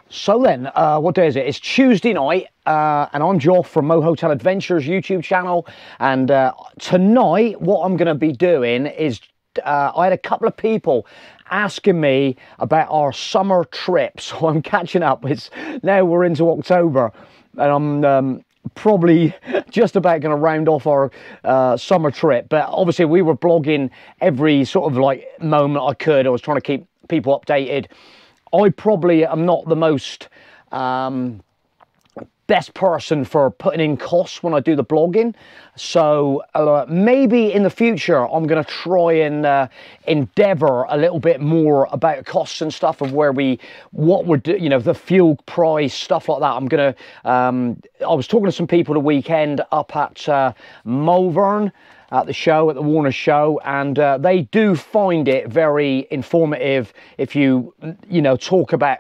So then, what day is it? It's Tuesday night, and I'm Joff from Motorhome Adventures YouTube channel. And tonight, what I'm going to be doing is, I had a couple of people asking me about our summer trip. So I'm catching up. Now we're into October, and I'm probably just about going to round off our summer trip. But obviously, we were blogging every sort of like moment I could. I was trying to keep people updated. I probably am not the most best person for putting in costs when I do the blogging, so maybe in the future I'm going to try and endeavour a little bit more about costs and stuff of what we're doing, you know, the fuel price, stuff like that. I'm going to I was talking to some people the weekend up at Malvern at the show, at the Warner show, and they do find it very informative if you know, talk about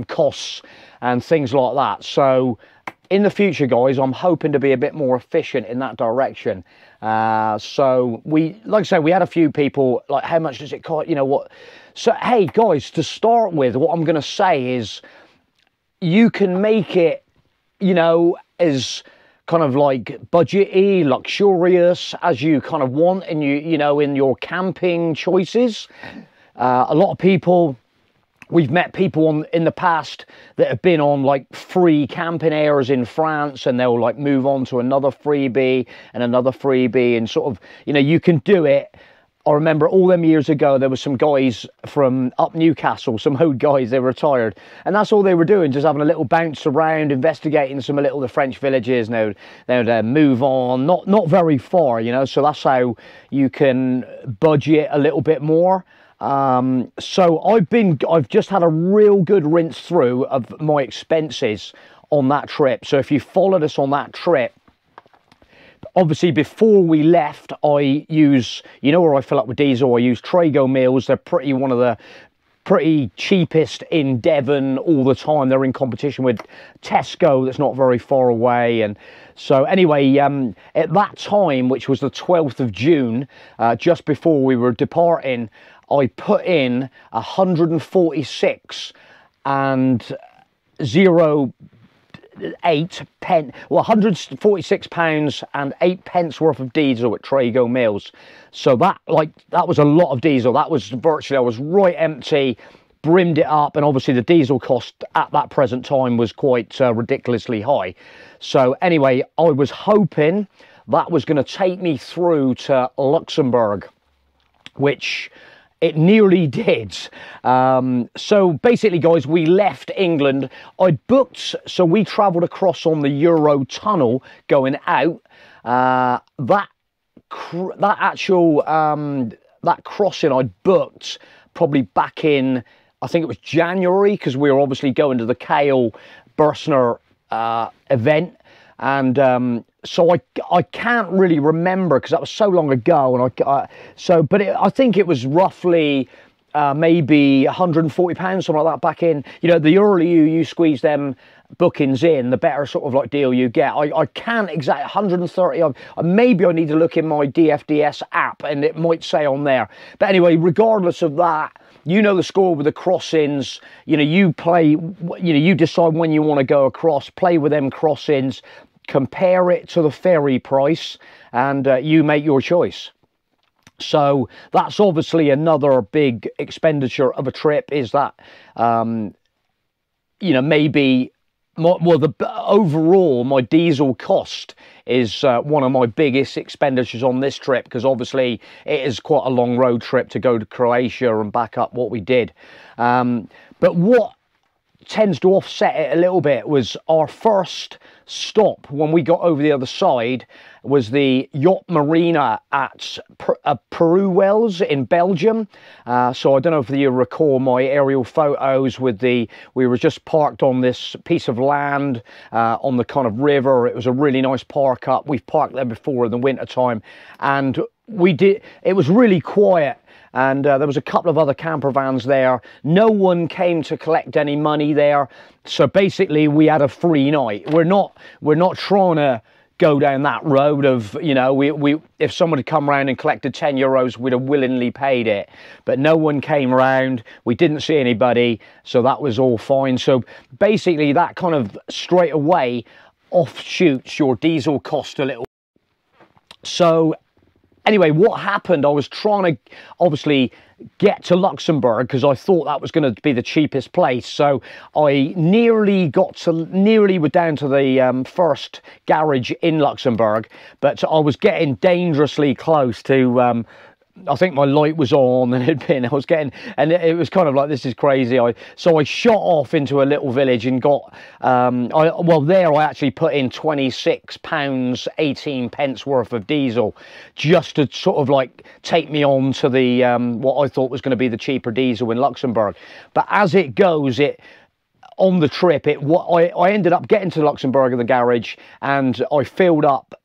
costs and things like that. So in the future, guys, I'm hoping to be a bit more efficient in that direction. So like I say, we had a few people like, how much does it cost, you know what? So hey guys, to start with, what I'm going to say is you can make it, you know, as kind of like budgety, luxurious as you kind of want, and you know, in your camping choices. A lot of people, we've met people in the past that have been on like free camping airs in France, and they'll like move on to another freebie and another freebie, and sort of, you know, you can do it. I remember all them years ago, there was some guys from up Newcastle, some old guys, they were retired, and that's all they were doing, just having a little bounce around, investigating some of the French villages. Now they'd move on, not very far, you know, so that's how you can budget a little bit more. So I've just had a real good rinse through of my expenses on that trip. So if you followed us on that trip, obviously before we left, I use, you know, where I fill up with diesel, I use Trago meals. They're one of the pretty cheapest in Devon all the time. They're in competition with Tesco, that's not very far away. And so anyway, at that time, which was the 12th of June, just before we were departing, I put in 146 and 146 pounds and 8 pence worth of diesel at Trago Mills. So that was a lot of diesel. That was virtually, I was right empty, brimmed it up, and obviously the diesel cost at that present time was quite ridiculously high. So anyway, I was hoping that was going to take me through to Luxembourg, which it nearly did. So basically, guys, we left England. I booked, so we travelled across on the Euro Tunnel going out. That crossing I booked probably back in, I think it was January, because we were obviously going to the Kale Bursner event. And so I can't really remember, because that was so long ago, and I think it was roughly maybe £140, something like that, back in, you know, the earlier you squeeze them bookings in, the better sort of like deal you get. I can't exactly, 130, maybe I need to look in my DFDS app and it might say on there. But anyway, regardless of that, you know the score with the crossings. You know, you play, you know, you decide when you want to go across, play with them crossings, compare it to the ferry price, and you make your choice. So that's obviously another big expenditure of a trip, is that, you know, maybe, overall, my diesel cost is one of my biggest expenditures on this trip, because obviously it is quite a long road trip to go to Croatia and back up what we did. But what tends to offset it a little bit was our first stop when we got over the other side was the yacht marina at Peruwells in Belgium. So I don't know if you recall my aerial photos with we were just parked on this piece of land on the kind of river. It was a really nice park up. We've parked there before in the winter time, and it was really quiet. And there was a couple of other camper vans there. No one came to collect any money there. So basically we had a free night. We're not trying to go down that road of, you know, if someone had come around and collected €10, we'd have willingly paid it. But no one came around. We didn't see anybody, so that was all fine. So basically, that kind of straight away offshoots your diesel cost a little. So anyway, what happened, I was trying to obviously get to Luxembourg because I thought that was going to be the cheapest place. So I nearly were down to the first garage in Luxembourg, but I was getting dangerously close to I think my light was on and I was getting, and it was kind of like, this is crazy. So I shot off into a little village and got, there I actually put in £26.18 worth of diesel just to sort of like take me on to the, what I thought was going to be the cheaper diesel in Luxembourg. But as it goes, on the trip, I ended up getting to Luxembourg in the garage and I filled up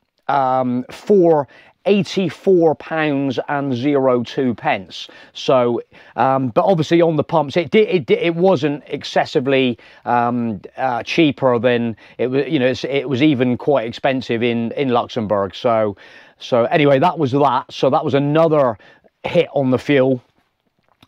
for £84.02. So but obviously on the pumps it wasn't excessively cheaper than it was, you know, it was even quite expensive in Luxembourg. So anyway, that was that. So that was another hit on the fuel.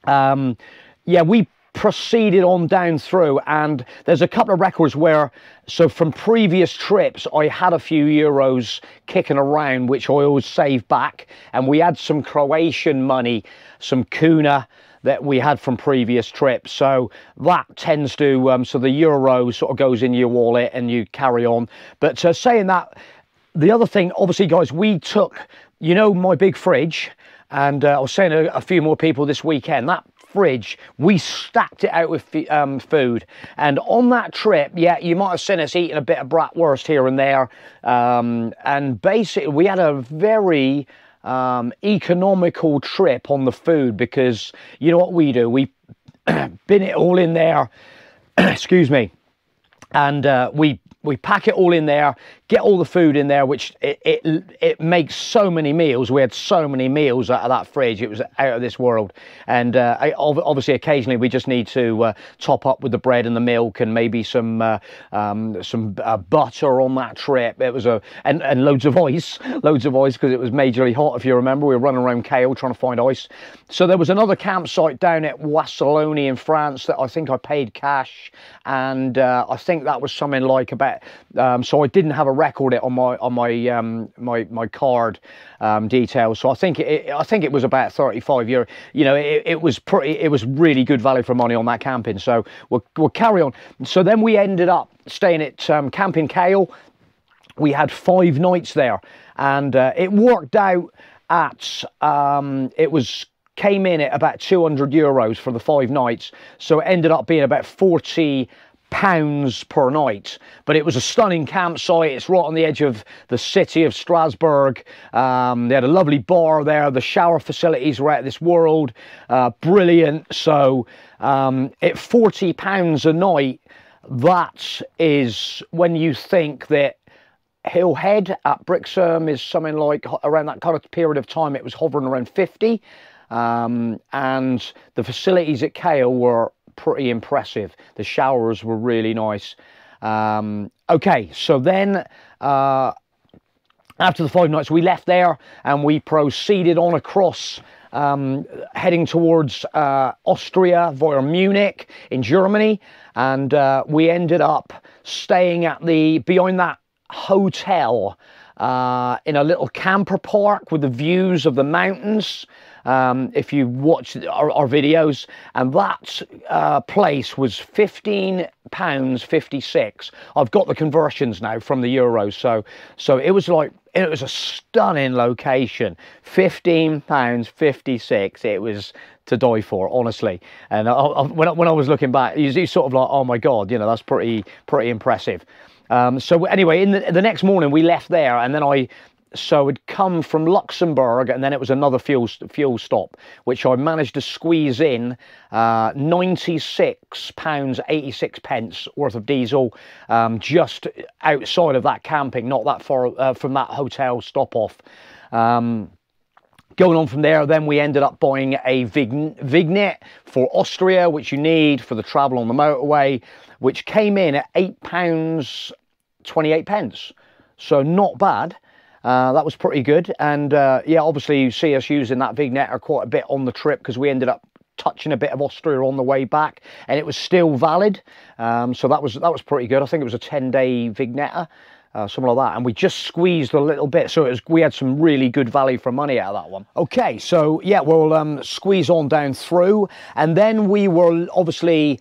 Yeah, we proceeded on down through, and there's a couple of records where, so from previous trips I had a few euros kicking around which I always save back, and we had some Croatian money, some kuna that we had from previous trips, so that tends to so the euro sort of goes in your wallet and you carry on. But saying that, the other thing, obviously guys, we took, you know, my big fridge, and I was saying a few more people this weekend, that fridge, we stacked it out with food. And on that trip, yeah, you might have seen us eating a bit of bratwurst here and there, and basically we had a very economical trip on the food, because you know what we do, we bin it all in there excuse me, and we pack it all in there, get all the food in there, which it makes so many meals. We had so many meals out of that fridge, it was out of this world. And obviously occasionally we just need to top up with the bread and the milk and maybe some butter on that trip. It was and loads of ice because it was majorly hot. If you remember, we were running around Kale trying to find ice. So there was another campsite down at Wasseloni in France that I think I paid cash, and I think that was something like about so I didn't have a record it on my card details. So I think it was about €35. You know, it was really good value for money on that camping. So we'll carry on. So then we ended up staying at Camping Kale. We had 5 nights there, and it worked out at came in at about €200 for the 5 nights. So it ended up being about £40 per night. But it was a stunning campsite. It's right on the edge of the city of Strasbourg. They had a lovely bar there. The shower facilities were out of this world. Brilliant. So at £40 a night, that is, when you think that Hillhead at Brixham is something like, around that kind of period of time, it was hovering around 50. And the facilities at Kale were pretty impressive. The showers were really nice. Okay, so then after the 5 nights, we left there and we proceeded on across, heading towards Austria via Munich in Germany, and we ended up staying at behind that hotel in a little camper park with the views of the mountains. If you watch our videos, and that place was £15.56. I've got the conversions now from the euros, so it was like, it was a stunning location. £15.56. It was to die for, honestly. And when I was looking back, you sort of like, oh my god, you know, that's pretty impressive. So anyway, in the next morning we left there, and then so it'd come from Luxembourg, and then it was another fuel stop, which I managed to squeeze in £96.86 worth of diesel, just outside of that camping, not that far from that hotel stop off. Going on from there, then we ended up buying a vignette for Austria, which you need for the travel on the motorway, which came in at £8.28. so not bad. That was pretty good. And yeah, obviously you see us using that Vignetta quite a bit on the trip, because we ended up touching a bit of Austria on the way back, and it was still valid. So that was pretty good. I think it was a 10-day Vignetta, something like that, and we just squeezed a little bit, so we had some really good value for money out of that one. Okay, so yeah, we'll squeeze on down through, and then we were obviously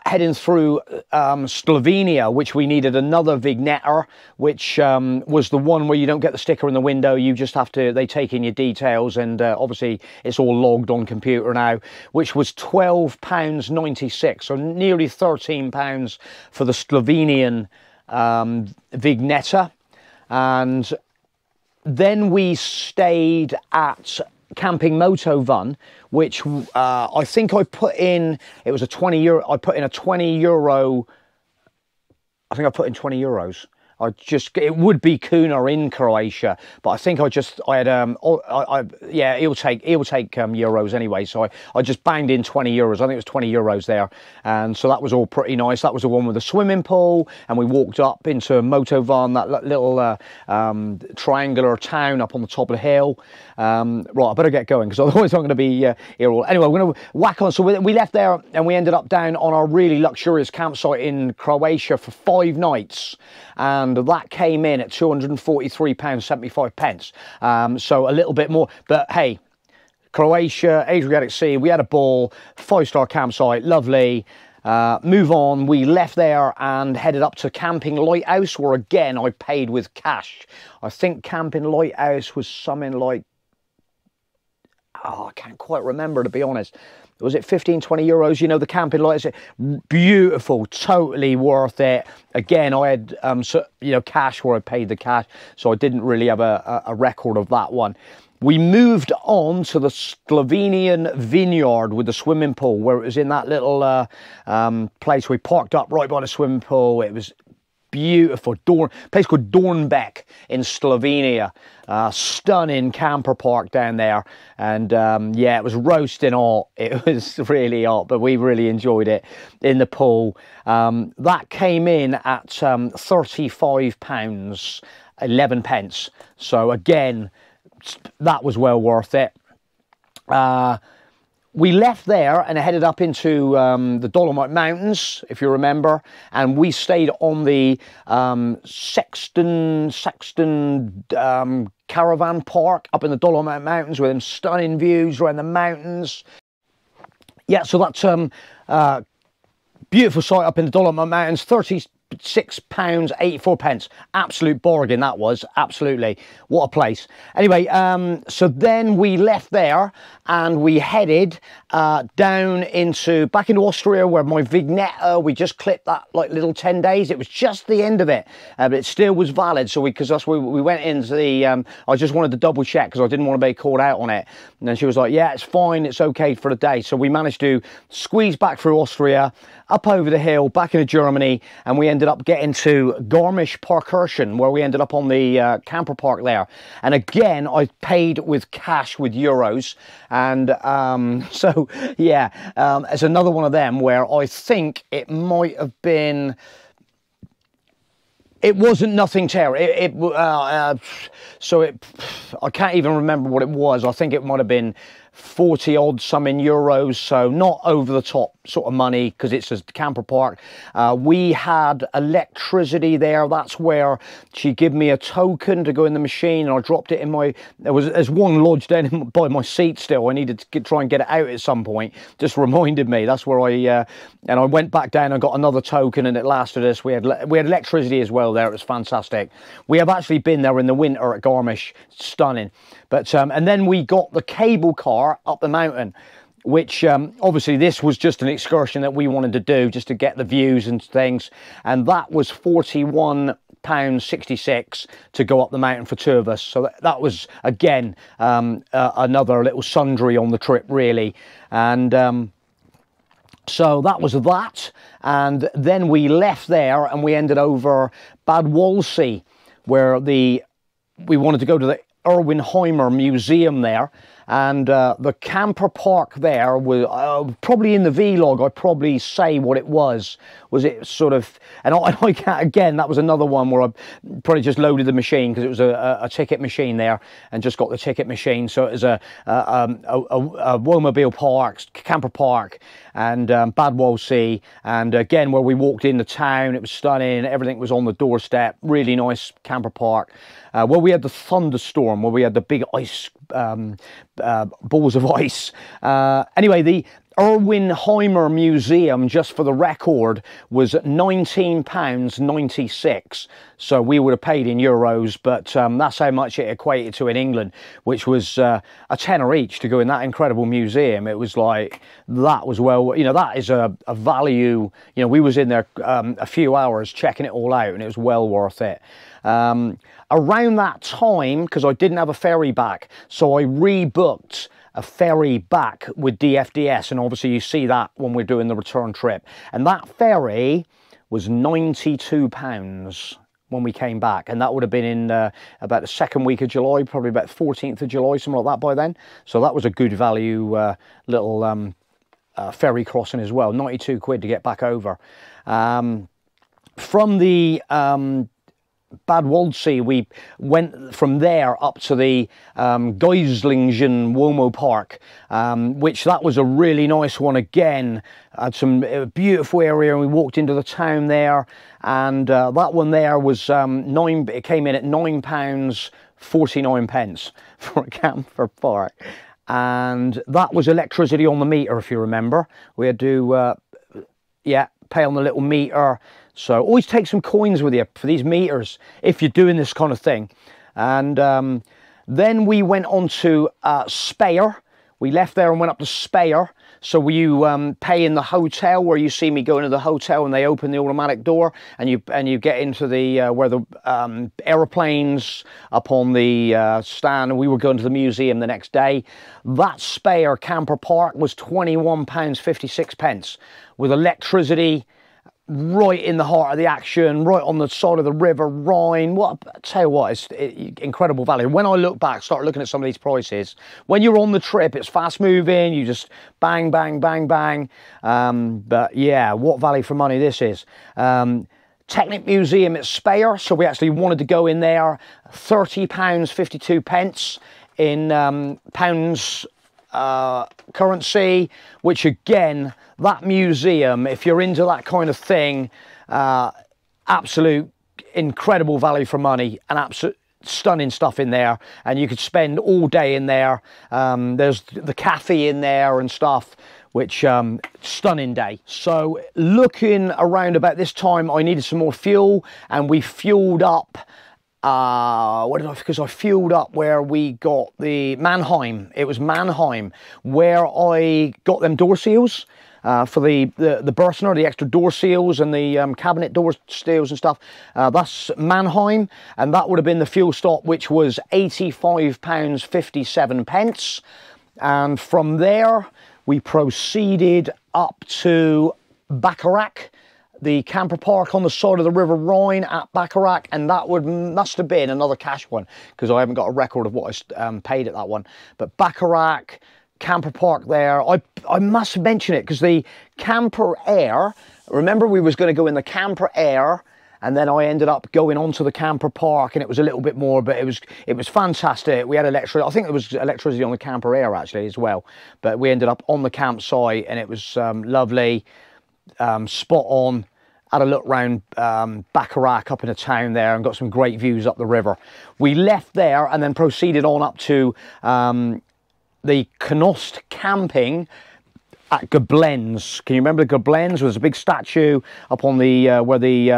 heading through Slovenia, which we needed another Vignetta, which was the one where you don't get the sticker in the window. You just have to, they take in your details, and obviously it's all logged on computer now, which was £12.96, so nearly £13 for the Slovenian Vignetta. And then we stayed at Camping Motorhome, which I think I put in, it was a €20, I put in a €20, I think I put in €20. It would be kuna in Croatia, but I think I had yeah, he'll take euros anyway, so I just banged in €20. I think it was €20 there, and so that was all pretty nice. That was the one with the swimming pool, and we walked up into Motorhome, that little triangular town up on the top of the hill. Right, I better get going, because otherwise I'm going to be here all. Anyway, we're going to whack on. So we left there, and we ended up down on our really luxurious campsite in Croatia for 5 nights. And that came in at £243.75. So a little bit more, but hey, Croatia, Adriatic Sea, we had a ball, 5-star campsite, lovely. Move on, we left there and headed up to Camping Lighthouse, where again I paid with cash. I think Camping Lighthouse was something like, I can't quite remember, to be honest. Was it 15, 20 euros? You know, the Camping Lighthouse, beautiful, totally worth it. Again, I had, you know, cash where I paid the cash, so I didn't really have a record of that one. We moved on to the Slovenian Vineyard with the swimming pool, where it was in that little place. We parked up right by the swimming pool. It was beautiful, place called Dornbeck in Slovenia. Stunning camper park down there, and yeah, it was roasting hot. It was really hot, but we really enjoyed it in the pool. That came in at £35.11. So again, that was well worth it. We left there and headed up into the Dolomite Mountains, if you remember, and we stayed on the Sexton Caravan Park up in the Dolomite Mountains, with them stunning views around the mountains. Yeah, so that's beautiful site up in the Dolomite Mountains, £36.84. Absolute bargain that was, absolutely. What a place. Anyway, so then we left there and we headed down back into Austria, where my Vignetta, we just clipped that like little 10 days. It was just the end of it, but it still was valid. So we went into the, I just wanted to double check, because I didn't want to be caught out on it. And then she was like, yeah, it's fine, it's okay for the day. So we managed to squeeze back through Austria, up over the hill, back into Germany, and we ended up getting to Garmisch-Partenkirchen, where we ended up on the camper park there. And again, I paid with cash, with euros. And so yeah, it's another one of them where I think it might have been, it wasn't nothing terrible. I can't even remember what it was. I think it might have been 40 odd something euros, so not over the top sort of money, because it's a camper park. We had electricity there. That's where she gave me a token to go in the machine, and I dropped it in my, there's one lodged in by my seat still. I needed to try and get it out at some point. Just reminded me. That's where and I went back down and got another token, and it lasted us. We had electricity as well there. It was fantastic. We have actually been there in the winter at Garmisch. Stunning. But and then we got the cable car up the mountain, which obviously this was just an excursion that we wanted to do just to get the views and things, and that was £41.66 to go up the mountain for 2 of us. So that was again another little sundry on the trip, really. And so that was that, and then we left there and we ended over Bad Waldsee, where we wanted to go to the Irwin Heimer museum there. And the camper park there was probably in the vlog. I'd probably say what it was. Was it sort of? And I can't, again, that was another one where I probably just loaded the machine because it was a ticket machine there, and just got the ticket machine. So it was a Wohnmobil park, camper park, and Bad Waldsee. And again, where we walked in the town, it was stunning. Everything was on the doorstep. Really nice camper park. Where we had the thunderstorm, where we had the big ice balls of ice. Anyway, the Irwin Heimer Museum, just for the record, was £19.96. So we would have paid in euros, but that's how much it equated to in England, which was a tenner each to go in that incredible museum. It was like, that was, well, you know, that is a value. You know, we was in there a few hours checking it all out, and it was well worth it. Around that time, because I didn't have a ferry back, so I rebooked a ferry back with DFDS, and obviously you see that when we're doing the return trip. And that ferry was £92 when we came back, and that would have been in about the second week of July, probably about 14th of July, something like that by then. So that was a good value little ferry crossing as well. 92 quid to get back over. From the Bad Waldsee, we went from there up to the Geislingen Womo Park, which that was a really nice one again. Had some beautiful area, and we walked into the town there, and that one there was it came in at £9.49 for a camper park, and that was electricity on the meter, if you remember. We had to pay on the little meter. So always take some coins with you for these meters if you're doing this kind of thing. And then we went on to Speyer. We left there and went up to Speyer. So you pay in the hotel, where you see me go into the hotel and they open the automatic door, and you get into the where the aeroplanes up on the stand, and we were going to the museum the next day. That Speyer camper park was £21.56 with electricity, right in the heart of the action, right on the side of the River Rhine. What, I tell you what, it's incredible value. When I look back, start looking at some of these prices, when you're on the trip, it's fast moving, you just bang, bang, bang, bang. But yeah, what value for money this is. Technic Museum at Speyer, so we actually wanted to go in there. £30.52 in pounds currency, which again, that museum, if you're into that kind of thing, absolute incredible value for money, and absolute stunning stuff in there, and you could spend all day in there. There's the cafe in there and stuff, which stunning day. So looking around about this time, I needed some more fuel, and we fueled up because I fueled up where we got the Mannheim. It was Mannheim where I got them door seals for the Burstner, the extra door seals and the cabinet door seals and stuff. That's Mannheim, and that would have been the fuel stop, which was £85.57. And from there we proceeded up to Bacharach, the camper park on the side of the River Rhine at Bacharach, and that must have been another cash one, because I haven't got a record of what I paid at that one. But Bacharach camper park there, I must mention it because the Camper Air, remember we was going to go in the Camper Air, and then I ended up going onto the camper park, and it was a little bit more, but it was fantastic. We had electricity. I think there was electricity on the Camper Air actually as well, but we ended up on the campsite, and it was lovely. Spot on. Had a look round Bacharach up in the town there, and got some great views up the river. We left there and then proceeded on up to the Knost camping at Goblenz. Can you remember the Goblenz? There's a big statue up on the where the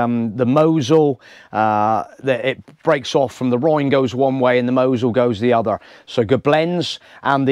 Mosel, it breaks off from the Rhine, goes one way and the Mosel goes the other. So Goblenz, and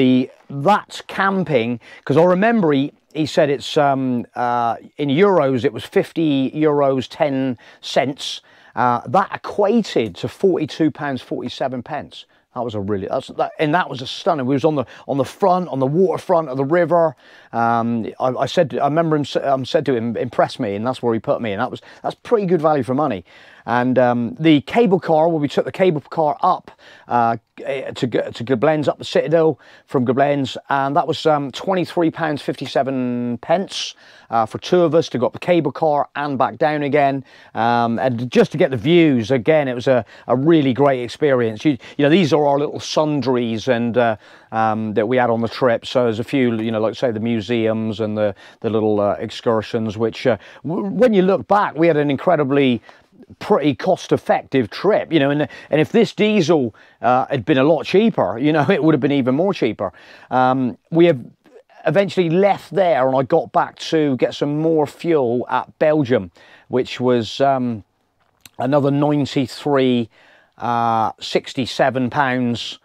that camping, because I remember he said it's in euros, it was €50 10 cents. That equated to £42.47. That was a really, that was a stunning. We was on the front, on the waterfront of the river. I remember him said to him, impress me, and that's where he put me, and that's pretty good value for money. And the cable car, well, we took the cable car up to Gobelins, up the Citadel from Gobelins, and that was £23.57 for two of us to go up the cable car and back down again, and just to get the views. Again, it was a really great experience. You know, these are our little sundries and that we had on the trip. So there's a few, you know, like say the museums and the little excursions, which when you look back, we had an incredibly pretty cost-effective trip, you know, and if this diesel had been a lot cheaper, you know, it would have been even more cheaper. We have eventually left there, and I got back to get some more fuel at Belgium, which was another 93, 67 pounds.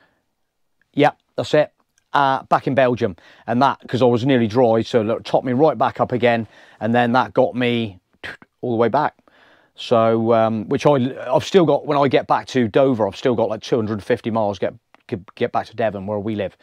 Yeah, that's it. Back in Belgium, and that because I was nearly dry, so it topped me right back up again, and then that got me all the way back. So, which I've still got, when I get back to Dover, I've still got like 250 miles get back to Devon, where we live.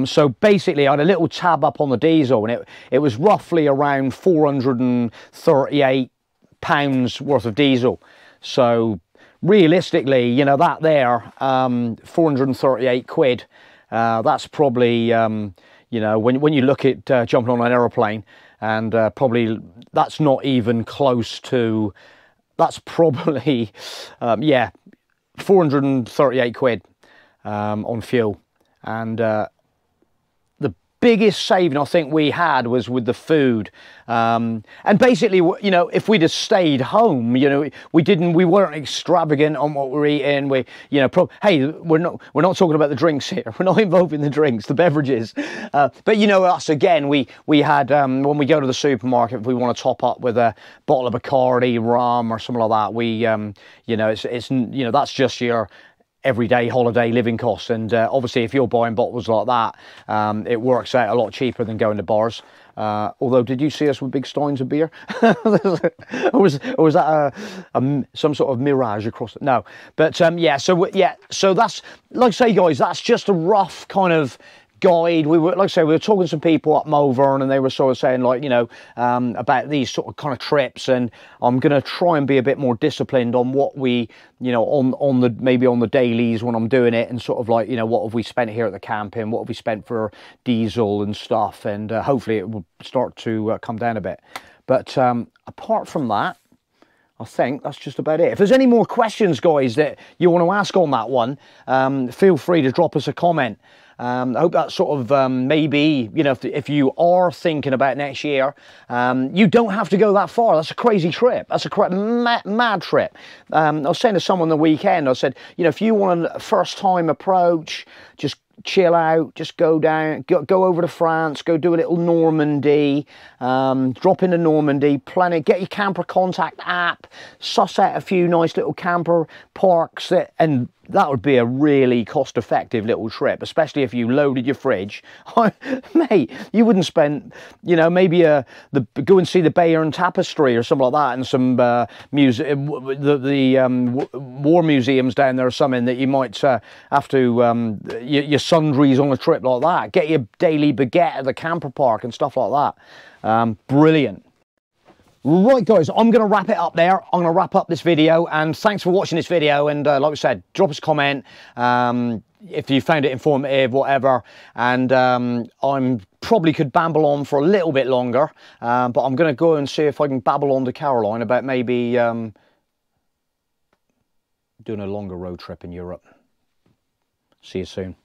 So basically, I had a little tab up on the diesel, and it was roughly around 438 pounds worth of diesel. So realistically, you know, that there, 438 quid, that's probably, you know, when you look at jumping on an aeroplane, and probably that's not even close to, that's probably, yeah, 438 quid on fuel. And the biggest saving I think we had was with the food. And basically, you know, if we'd have stayed home, you know, we weren't extravagant on what we're eating. We, you know, hey, we're not talking about the drinks here. We're not involving the drinks, the beverages. But you know, us again, we had when we go to the supermarket, if we want to top up with a bottle of Bacardi rum or something like that, we, you know, it's you know, that's just your everyday holiday living costs. And obviously, if you're buying bottles like that, it works out a lot cheaper than going to bars. Although, did you see us with big steins of beer? or was that some sort of mirage across it? No, but yeah. So that's, like I say, guys, that's just a rough kind of guide. We were, like I say, we were talking to some people up Malvern, and they were sort of saying, like, you know, about these sort of kind of trips, and I'm going to try and be a bit more disciplined on what we, you know, on the, maybe on the dailies when I'm doing it, and sort of like, you know, what have we spent here at the camping, what have we spent for diesel and stuff, and hopefully it will start to come down a bit. But apart from that, I think that's just about it. If there's any more questions, guys, that you want to ask on that one, feel free to drop us a comment. I hope that sort of maybe, you know, if you are thinking about next year, you don't have to go that far. That's a crazy trip. That's a mad trip. I was saying to someone the weekend, I said, you know, if you want a first time approach, just chill out, just go down, go over to France, go do a little Normandy, drop into Normandy, plan it, get your camper contact app, suss out a few nice little camper parks, and that would be a really cost-effective little trip, especially if you loaded your fridge. Mate, you wouldn't spend, you know, maybe go and see the Bayern Tapestry or something like that, and some war museums down there or something that you might have to, your sundries on a trip like that. Get your daily baguette at the camper park and stuff like that. Brilliant. Right, guys, I'm going to wrap it up there. I'm going to wrap up this video, and thanks for watching this video. And like we said, drop us a comment if you found it informative, whatever. And I'm probably could babble on for a little bit longer, but I'm going to go and see if I can babble on to Caroline about maybe doing a longer road trip in Europe. See you soon.